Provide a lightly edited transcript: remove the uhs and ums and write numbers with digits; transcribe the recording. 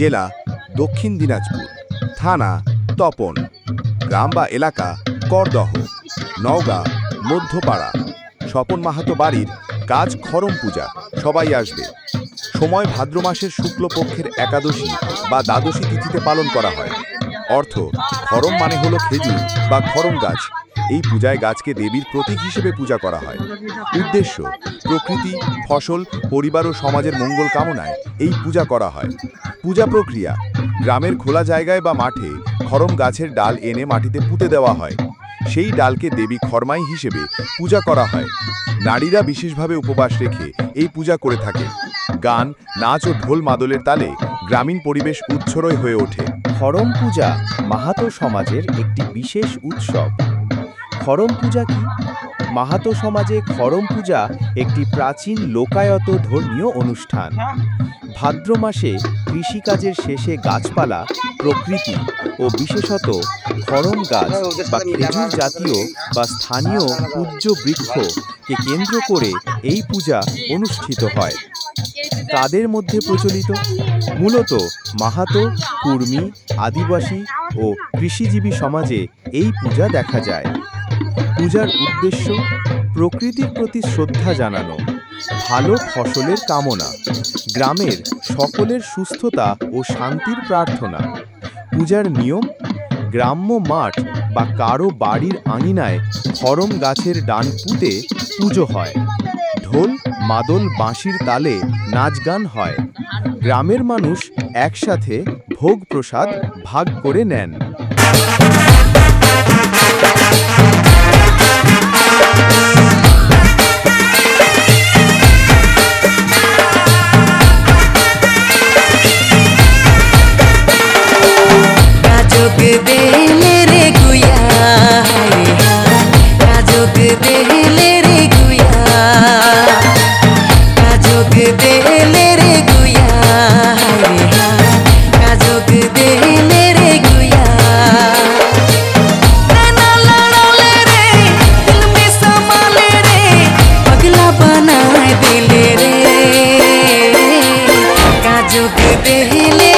জেলা দক্ষিণ দিনাজপুর, থানা তপন, গ্রাম বা এলাকা করদহ, নওগাঁ মধ্যপাড়া। স্বপন মাহাতো বাড়ির কাজ খরম পূজা, সবাই আসবে। সময় ভাদ্র মাসের শুক্লপক্ষের একাদশী বা দ্বাদশী তিথিতে পালন করা হয়। অর্থ খরম মানে হলো খেজুর বা খরম গাছ। এই পূজায় গাছকে দেবীর প্রতীক হিসেবে পূজা করা হয়। উদ্দেশ্য প্রকৃতি, ফসল, পরিবার ও সমাজের মঙ্গল কামনায় এই পূজা করা হয়। পূজা প্রক্রিয়া: গ্রামের খোলা জায়গায় বা মাঠে খরম গাছের ডাল এনে মাটিতে পুঁতে দেওয়া হয়। সেই ডালকে দেবী খরমাই হিসেবে পূজা করা হয়। নারীরা বিশেষভাবে উপবাস রেখে এই পূজা করে থাকে। গান, নাচ ও ঢোল মাদলের তালে গ্রামীণ পরিবেশ উচ্ছ্বরই হয়ে ওঠে। খরম পূজা মাহাতো সমাজের একটি বিশেষ উৎসব। খরম পূজা কি? মাহাতো সমাজে খরম পূজা একটি প্রাচীন লোকায়ত ধর্মীয় অনুষ্ঠান। ভাদ্র মাসে কৃষিকাজের শেষে গাছপালা, প্রকৃতি ও বিশেষত খরম গাছ বা খেজুর জাতীয় বা স্থানীয় পূজ্য বৃক্ষকে কেন্দ্র করে এই পূজা অনুষ্ঠিত হয়। তাদের মধ্যে প্রচলিত মূলত মাহাতো, কুর্মী, আদিবাসী ও কৃষিজীবী সমাজে এই পূজা দেখা যায়। পূজার উদ্দেশ্য প্রকৃতির প্রতি শ্রদ্ধা জানানো, ভালো ফসলের কামনা, গ্রামের সকলের সুস্থতা ও শান্তির প্রার্থনা। পূজার নিয়ম: গ্রাম্য মাঠ বা কারো বাড়ির আঙিনায় খরম গাছের ডান পুঁতে পুজো হয়। ঢোল, মাদল, বাঁশির তালে নাচ গান হয়। গ্রামের মানুষ একসাথে ভোগ প্রসাদ ভাগ করে নেন। पहले